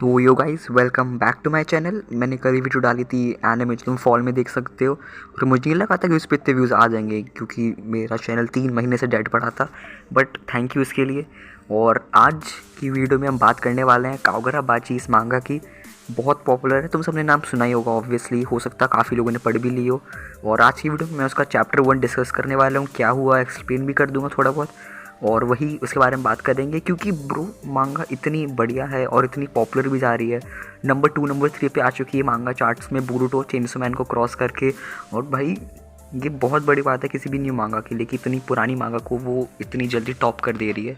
तो yo guys welcome back to my channel. मैंने कल वीडियो डाली थी एनिमे, तुम फॉल में देख सकते हो। और मुझे नहीं लगा था कि उस पर इतने व्यूज़ आ जाएंगे, क्योंकि मेरा चैनल 3 महीने से डेड पड़ा था। बट थैंक यू इसके लिए। और आज की वीडियो में हम बात करने वाले हैं काओगराबाची इस मांगा की। बहुत पॉपुलर है, तुम सबने नाम सुना ही होगा ऑब्वियसली, हो सकता है काफ़ी लोगों ने पढ़ भी ली हो। और आज की वीडियो में मैं उसका चैप्टर 1 डिस्कस करने वाला हूँ, क्या हुआ एक्सप्लेन भी कर दूँगा थोड़ा बहुत। और वही उसके बारे में बात करेंगे, क्योंकि ब्रो मांगा इतनी बढ़िया है और इतनी पॉपुलर भी जा रही है। नंबर 2 नंबर 3 पे आ चुकी है मांगा चार्ट्स में, बोरुतो चेनसो मैन को क्रॉस करके। और भाई ये बहुत बड़ी बात है किसी भी न्यू मांगा के लिए कि इतनी पुरानी मांगा को वो इतनी जल्दी टॉप कर दे रही है।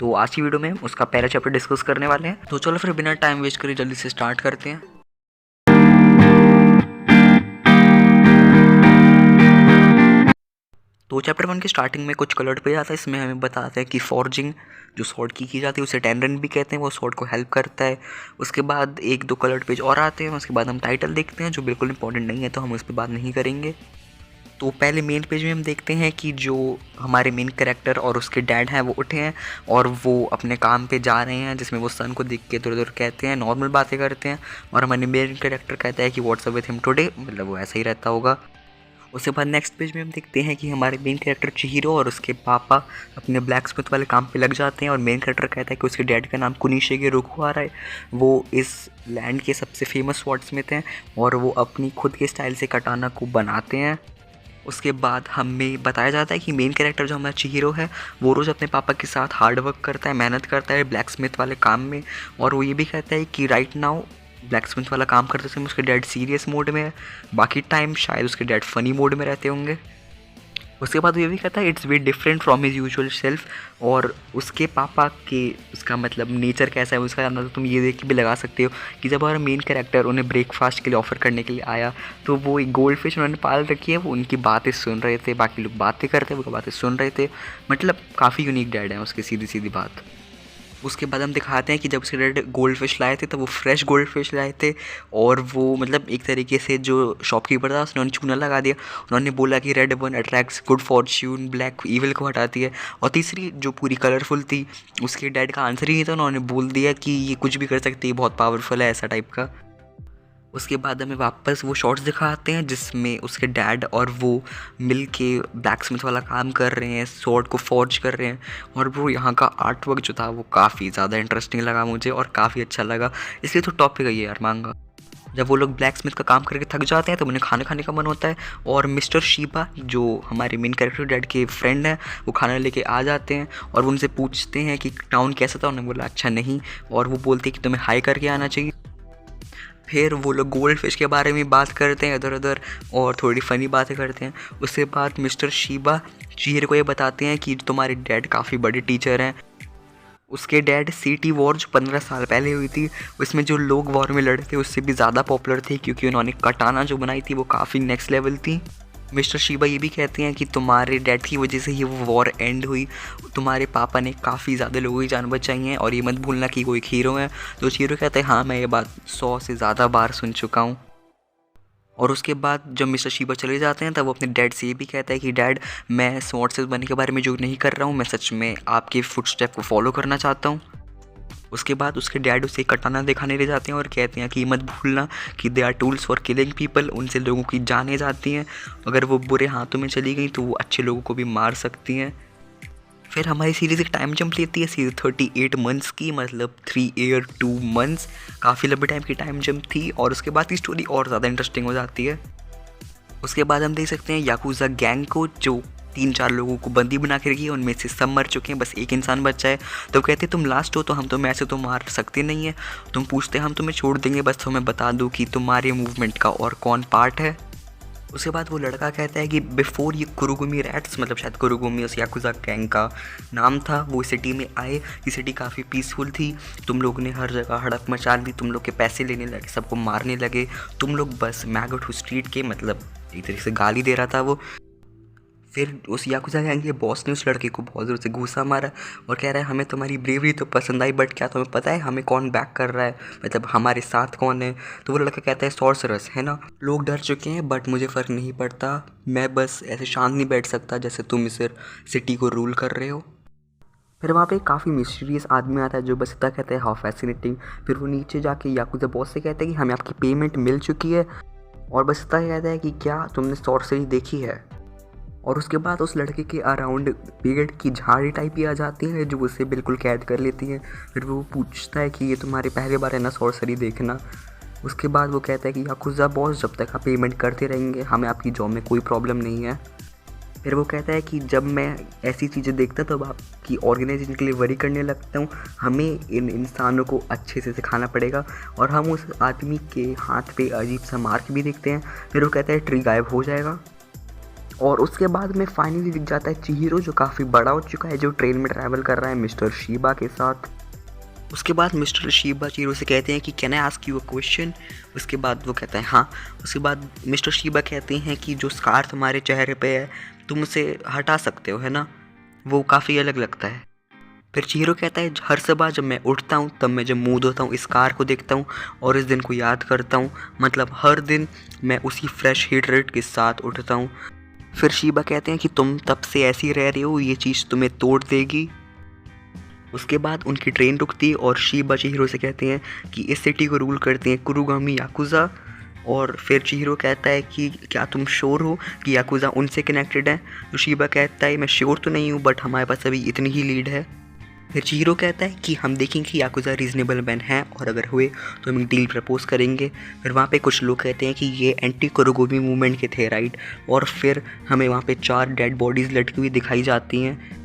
तो आज की वीडियो में उसका पहला चैप्टर डिस्कस करने वाले हैं। तो चलो फिर बिना टाइम वेस्ट करे जल्दी से स्टार्ट करते हैं। तो चैप्टर 1 की स्टार्टिंग में कुछ कलर्ड पेज आता है। इसमें हमें बताते हैं कि फॉर्जिंग जो सॉर्ड की जाती है उसे टेंडरन भी कहते हैं, वो सॉर्ड को हेल्प करता है। उसके बाद एक दो कलर्ड पेज और आते हैं, उसके बाद हम टाइटल देखते हैं जो बिल्कुल इंपॉर्टेंट नहीं है, तो हम उस पर बात नहीं करेंगे। तो पहले मेन पेज में हम देखते हैं कि जो हमारे मेन कैरेक्टर और उसके डैड हैं वो उठे हैं और वो अपने काम पे जा रहे हैं, जिसमें वो सन को देख के इधर उधर कहते हैं, नॉर्मल बातें करते हैं। और हमारे मेन कैरेक्टर कहता है कि व्हाट्सअप विथ हिम टुडे, मतलब वो ऐसा ही रहता होगा। उसके बाद नेक्स्ट पेज में हम देखते हैं कि हमारे मेन कैरेक्टर चिहिरो और उसके पापा अपने ब्लैक स्मिथ वाले काम पे लग जाते हैं। और मेन कैरेक्टर कहता है कि उसके डैड का नाम कुनिशिगे रोकुहारा है, वो इस लैंड के सबसे फेमस स्वॉर्ड स्मिथ हैं और वो अपनी खुद के स्टाइल से कटाना को बनाते हैं। उसके बाद हमें बताया जाता है कि मेन कैरेक्टर जो हमारा चिहिरो है वो रोज़ अपने पापा के साथ हार्ड वर्क करता है, मेहनत करता है ब्लैक स्मिथ वाले काम में। और वो ये भी कहता है कि राइट नाउ ब्लैक स्मिथ वाला काम करते समय उसके डैड सीरियस मोड में है, बाकी टाइम शायद उसके डैड फ़नी मोड में रहते होंगे। उसके बाद वो ये भी कहता है it's way different from his usual self. और उसके पापा के उसका मतलब नेचर कैसा है उसका अंदाज़ा तुम ये देख के भी लगा सकते हो कि जब हमारा मेन कैरेक्टर उन्हें ब्रेकफास्ट के लिए ऑफ़र करने के लिए आया, तो वो एक गोल्ड फिश उन्होंने पाल रखी है, वो उनकी बातें सुन रहे थे, बाकी लोग बातें करते वो बातें सुन रहे थे। मतलब काफ़ी यूनिक डैड है उसकी, सीधी सीधी बात। उसके बाद हम दिखाते हैं कि जब उसके डैड गोल्ड फिश लाए थे तो वो फ्रेश गोल्ड फिश लाए थे। और वो मतलब एक तरीके से जो शॉपकीपर था उसने चूना लगा दिया, उन्होंने बोला कि red one attracts good Fortune, black evil को हटाती है। और तीसरी जो पूरी कलरफुल थी, उसके डैड का आंसर ही नहीं था, उन्होंने बोल दिया कि ये कुछ भी कर सकती है, बहुत पावरफुल है, ऐसा टाइप का। उसके बाद हमें वापस वो शॉट्स दिखाते हैं जिसमें उसके डैड और वो मिल के ब्लैक स्मिथ वाला काम कर रहे हैं, स्वॉर्ड को फॉर्ज कर रहे हैं। और वो यहाँ का आर्ट वर्क जो था वो काफ़ी ज़्यादा इंटरेस्टिंग लगा मुझे और काफ़ी अच्छा लगा, इसलिए तो टॉप पे गई है यार मांगा। जब वो लोग ब्लैक स्मिथ का काम करके थक जाते हैं तो उन्हें खाना खाने का मन होता है। और मिस्टर शीबा जो हमारे मेन कैरेक्टर डैड के फ्रेंड हैं वो खाना लेके आ जाते हैं और वो उनसे पूछते हैं कि टाउन कैसा था, उन्होंने बोला अच्छा नहीं। और वो बोलते हैं कि तुम्हें हाई करके आना चाहिए। फिर वो लोग गोल्ड फिश के बारे में बात करते हैं इधर उधर और थोड़ी फ़नी बातें करते हैं। उसके बाद मिस्टर शीबा चिहिरो को ये बताते हैं कि तुम्हारे डैड काफ़ी बड़े टीचर हैं। उसके डैड सिटी वॉर जो 15 साल पहले हुई थी उसमें जो लोग वॉर में लड़े थे उससे भी ज़्यादा पॉपुलर थे, क्योंकि उन्होंने कटाना जो बनाई थी वो काफ़ी नेक्स्ट लेवल थी। मिस्टर शीबा ये भी कहते हैं कि तुम्हारे डैड की वजह से ही वो वॉर एंड हुई, तुम्हारे पापा ने काफ़ी ज़्यादा लोगों की जान बचाई हैं और ये मत भूलना कि वो एक हीरो है। तो हीरो कहते हैं हाँ मैं ये बात 100 से ज़्यादा बार सुन चुका हूँ। और उसके बाद जब मिस्टर शीबा चले जाते हैं तब वो अपने डैड से ये भी कहता है कि डैड मैं स्वॉर्ड से बनने के बारे में जो नहीं कर रहा हूँ, मैं सच में आपके फुटस्टेप को फॉलो करना चाहता हूँ। उसके बाद उसके डैड उसे कटाना दिखाने ले जाते हैं और कहते हैं कि मत भूलना कि they are tools for killing people, उनसे लोगों की जानें जाती हैं, अगर वो बुरे हाथों में चली गई तो वो अच्छे लोगों को भी मार सकती हैं। फिर हमारी सीरीज़ एक टाइम जंप लेती है सीरीज 38 मंथ्स की, मतलब 3 ईयर 2 मंथ्स, काफ़ी लंबे टाइम की टाइम जंप थी। और उसके बाद की स्टोरी और ज़्यादा इंटरेस्टिंग हो जाती है। उसके बाद हम देख सकते हैं याकुज़ा गैंग को जो 3-4 लोगों को बंदी बना के रखी है, उनमें से सब मर चुके हैं, बस एक इंसान बचा है। तो कहते तुम लास्ट हो तो हम तुम्हें ऐसे तो मार सकते नहीं है, तुम पूछते हम तुम्हें छोड़ देंगे, बस तुम्हें बता दूँ कि तुम्हारे मूवमेंट का और कौन पार्ट है। उसके बाद वो लड़का कहता है कि बिफोर ये कुरुगुमी रैट्स, मतलब शायद कुरुगुमी उस याकुज़ा गैंग का नाम था, वो सिटी में आए, ये सिटी काफ़ी पीसफुल थी, तुम लोग ने हर जगह हड़प मचा दी, तुम लोग के पैसे लेने लगे, सबको मारने लगे, तुम लोग बस मैगट हु स्ट्रीट के, मतलब एक तरीके से गाली दे रहा था वो। फिर उस याकुज़ा गैंग के बॉस ने उस लड़के को बहुत ज़ोर से घूसा मारा और कह रहा है हमें तुम्हारी ब्रेवरी तो पसंद आई, बट क्या तुम्हें पता है हमें कौन बैक कर रहा है, मतलब हमारे साथ कौन है। तो वो लड़का कहता है सॉर्सरस है ना, लोग डर चुके हैं बट मुझे फ़र्क नहीं पड़ता, मैं बस ऐसे शांत नहीं बैठ सकता जैसे तुम इस सिटी को रूल कर रहे हो। फिर वहाँ पे काफ़ी मिस्टीरियस आदमी आता है जो बस इतना कहता है हाउ फैसिनेटिंग। फिर वो नीचे जाके याकुजा बॉस से कहता है कि हमें आपकी पेमेंट मिल चुकी है, और बस इतना कहता है कि क्या तुमने सॉर्सरी देखी है। और उसके बाद उस लड़के के अराउंड पेड़ की झाड़ी टाइप की आ जाती है जो उसे बिल्कुल कैद कर लेती है। फिर वो पूछता है कि ये तुम्हारी पहली बार है ना सॉर्सरी देखना। उसके बाद वो कहता है कि याकुजा बॉस जब तक आप पेमेंट करते रहेंगे हमें आपकी जॉब में कोई प्रॉब्लम नहीं है। फिर वो कहता है कि जब मैं ऐसी चीज़ें देखता तब आपकी ऑर्गेनाइजेशन के लिए वरी करने लगता हूँ, हमें इन इंसानों को अच्छे से सिखाना पड़ेगा। और हम उस आदमी के हाथ पे अजीब सा मार्क भी देखते हैं। फिर वो कहता है ट्री गायब हो जाएगा। और उसके बाद में फाइनली दिख जाता है चिहिरो जो काफ़ी बड़ा हो चुका है, जो ट्रेन में ट्रैवल कर रहा है मिस्टर शीबा के साथ। उसके बाद मिस्टर शीबा चिहिरो से कहते हैं कि can I ask you a question. उसके बाद वो कहता है हाँ। उसके बाद मिस्टर शीबा कहते हैं कि जो स्कार तुम्हारे चेहरे पे है तुम उसे हटा सकते हो, है ना, वो काफ़ी अलग लगता है। फिर चिहिरो कहता है हर सुबह जब मैं उठता हूँ तब मैं जब मुँह धोता हूँ इस कार को देखता हूँ और इस दिन को याद करता हूँ, मतलब हर दिन मैं उसी फ्रेश हीट रेट के साथ उठता हूँ। फिर शीबा कहते हैं कि तुम तब से ऐसी रह रही हो, ये चीज़ तुम्हें तोड़ देगी। उसके बाद उनकी ट्रेन रुकती है और शीबा चिहिरो से कहते हैं कि इस सिटी को रूल करते हैं कुरुगामी याकुजा। और फिर चिहिरो कहता है कि क्या तुम श्योर हो कि याकुजा उनसे कनेक्टेड है। तो शीबा कहता है मैं श्योर तो नहीं हूँ बट हमारे पास अभी इतनी ही लीड है। फिर चिहिरो कहता है कि हम देखेंगे कि याकुजा रीजनेबल मैन है और अगर हुए तो हम एक डील प्रपोज करेंगे। फिर वहाँ पे कुछ लोग कहते हैं कि ये एंटी कुरुगोमी मूवमेंट के थे, राइट। और फिर हमें वहाँ पे 4 डेड बॉडीज़ लटकी हुई दिखाई जाती हैं।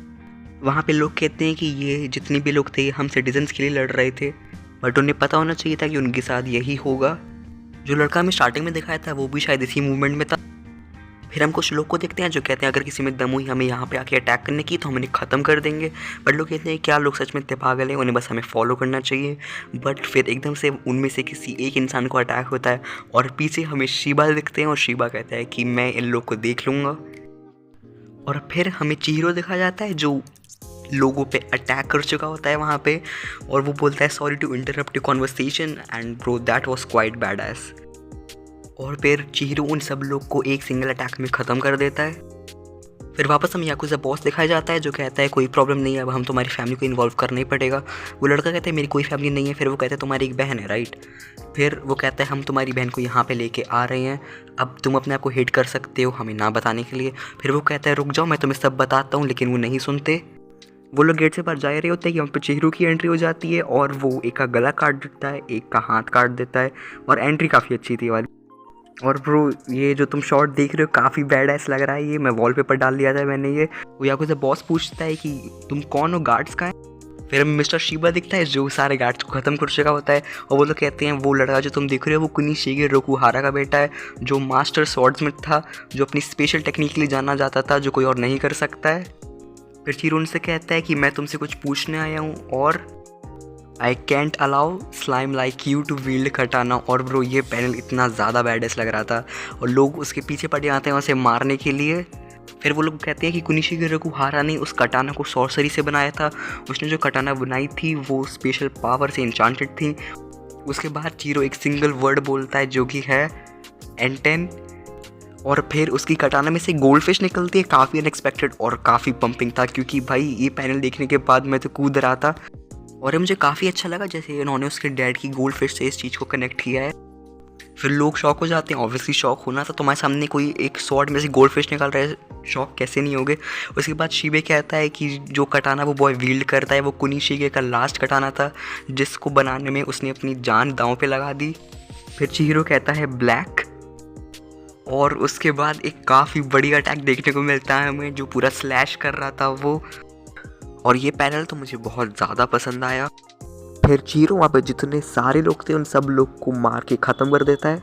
वहाँ पे लोग कहते हैं कि ये जितने भी लोग थे हम सिटीजन्स के लिए लड़ रहे थे, बट उन्हें पता होना चाहिए था कि उनके साथ यही होगा। जो लड़का हमें स्टार्टिंग में दिखाया था वो भी शायद इसी मूवमेंट में था। फिर हम कुछ लोग को देखते हैं जो कहते हैं अगर किसी में दम हुई हमें यहाँ पे आके अटैक करने की तो हम इन्हें ख़त्म कर देंगे। बट लोग कहते हैं क्या लोग सच में इतने पागल हैं, उन्हें बस हमें फॉलो करना चाहिए। बट फिर एकदम से उनमें से किसी एक इंसान को अटैक होता है और पीछे हमें शीबा दिखते हैं और शीबा कहता है कि मैं इन लोग को देख लूँगा। और फिर हमें चिहिरो दिखा जाता है जो लोगों पे अटैक कर चुका होता है वहाँ पे, और वो बोलता है sorry to interrupt your conversation and bro that was quite badass. और फिर चिहिरो उन सब लोग को एक सिंगल अटैक में ख़त्म कर देता है। फिर वापस हम याकुजा बॉस दिखाया जाता है जो कहता है कोई प्रॉब्लम नहीं है, अब हम तुम्हारी फैमिली को इन्वॉल्व करना ही पड़ेगा। वो लड़का कहता है मेरी कोई फैमिली नहीं है। फिर वो कहता है तुम्हारी एक बहन है, राइट। फिर वो कहता है हम तुम्हारी बहन को यहाँ पे लेके आ रहे हैं, अब तुम अपने आप को हिट कर सकते हो हमें ना बताने के लिए। फिर वो कहता है रुक जाओ मैं तुम्हें सब बताता हूँ, लेकिन वो नहीं सुनते। वो लोग गेट से बाहर जा रहे होते हैं कि वहाँ पर चिहिरो की एंट्री हो जाती है और वो एक का गला काट देता है, एक का हाथ काट देता है, और एंट्री काफ़ी अच्छी थी वाली। और ब्रो ये जो तुम शॉट देख रहे हो काफ़ी बैड ऐस लग रहा है, ये मैं वॉलपेपर डाल दिया था मैंने ये। वो याकुजा बॉस पूछता है कि तुम कौन हो, गार्ड्स का है। फिर हमें मिस्टर शीबा दिखता है जो सारे गार्ड्स को ख़त्म कर चुका होता है, और वो लोग कहते हैं वो लड़का जो तुम देख रहे हो वो कुनिशिगे रोकुहारा का बेटा है, जो मास्टर स्वॉर्ड्समैन था, जो अपनी स्पेशल टेक्निक के लिए जाना जाता था, जो कोई और नहीं कर सकता है। फिर चिहिरो उनसे कहता है कि मैं तुमसे कुछ पूछने आया हूँ और I can't allow slime like you to wield katana. और ब्रो ये पैनल इतना ज़्यादा बैडेस लग रहा था और लोग उसके पीछे पड़ जाते हैं उसे मारने के लिए। फिर वो लोग कहते हैं कि कुनिशिगे रोकुहारा ने उस कटाना को सॉर्सरी से बनाया था, उसने जो कटाना बनाई थी वो स्पेशल पावर से इंचांटेड थी। उसके बाद चिहिरो एक सिंगल वर्ड बोलता है जो कि है एंटेन, और फिर उसकी कटाना में से गोल्ड फिश निकलती है। काफ़ी अनएक्सपेक्टेड और काफ़ी पंपिंग था क्योंकि भाई ये पैनल देखने के बाद मैं तो कूद रहा था, और ये मुझे काफ़ी अच्छा लगा जैसे इन्होंने उसके डैड की गोल्ड फिश से इस चीज़ को कनेक्ट किया है। फिर लोग शॉक हो जाते हैं, ऑब्वियसली शॉक होना था, तुम्हारे सामने कोई एक स्वॉर्ड में से गोल्ड फिश निकल रहा है, शॉक कैसे नहीं होगे। उसके बाद शीबे कहता है कि जो कटाना वो बॉय विल्ड करता है वो कुनिशिगे का लास्ट कटाना था जिसको बनाने में उसने अपनी जान दांव पे लगा दी। फिर चिहिरो कहता है ब्लैक, और उसके बाद एक काफ़ी बड़ी अटैक देखने को मिलता है हमें जो पूरा स्लैश कर रहा था वो, और ये पैनल तो मुझे बहुत ज़्यादा पसंद आया। फिर चिहिरो वहाँ पे जितने सारे लोग थे उन सब लोग को मार के ख़त्म कर देता है।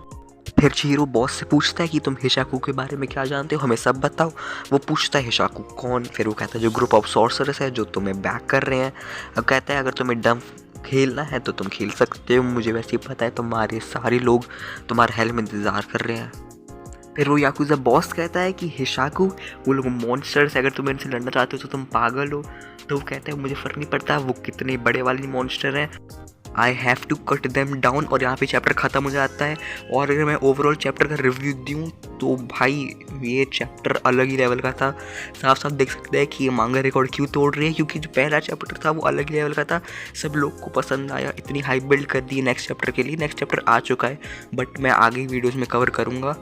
फिर चिहिरो बॉस से पूछता है कि तुम हिशाकू के बारे में क्या जानते हो, हमें सब बताओ। वो पूछता है हिशाकू कौन। फिर वो कहता है जो ग्रुप ऑफ सॉर्सरर्स है जो तुम्हें बैक कर रहे हैं। अब कहता है अगर तुम्हें डम खेलना है तो तुम खेल सकते हो, मुझे वैसे ही पता है तुम्हारे सारे लोग तुम्हारे हेल में इंतज़ार कर रहे हैं। फिर वो याकुजा बॉस कहता है कि हिशाकू वो लोग मॉन्स्टर्स, अगर तुम इनसे लड़ना चाहते हो तो तुम पागल हो। तो वो कहता है मुझे फ़र्क नहीं पड़ता वो कितने बड़े वाले मॉन्स्टर हैं, I have to cut them down, और यहाँ पे चैप्टर ख़त्म हो जाता है। और अगर मैं ओवरऑल चैप्टर का रिव्यू दूँ तो भाई ये चैप्टर अलग ही लेवल का था। साफ साफ देख सकते हैं कि ये मांगा रिकॉर्ड क्यों तोड़ रही है, क्योंकि जो पहला चैप्टर था वो अलग ही लेवल का था, सब लोग को पसंद आया, इतनी हाइप बिल्ड कर दी नेक्स्ट चैप्टर के लिए। नेक्स्ट चैप्टर आ चुका है बट मैं आगे वीडियोज़ में कवर करूँगा।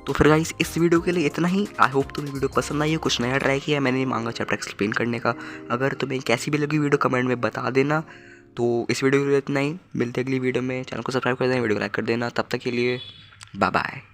तो फिर गाइस इस वीडियो के लिए इतना ही। आई होप तुम्हें वीडियो पसंद आई हो, कुछ नया ट्राई किया है मैंने मांगा चैप्टर एक्सप्लेन करने का। अगर तुम्हें कैसी भी लगी वीडियो कमेंट में बता देना। तो इस वीडियो के लिए इतना ही, मिलते अगली वीडियो में। चैनल को सब्सक्राइब कर देना, वीडियो को लाइक कर देना। तब तक के लिए बाय बाय।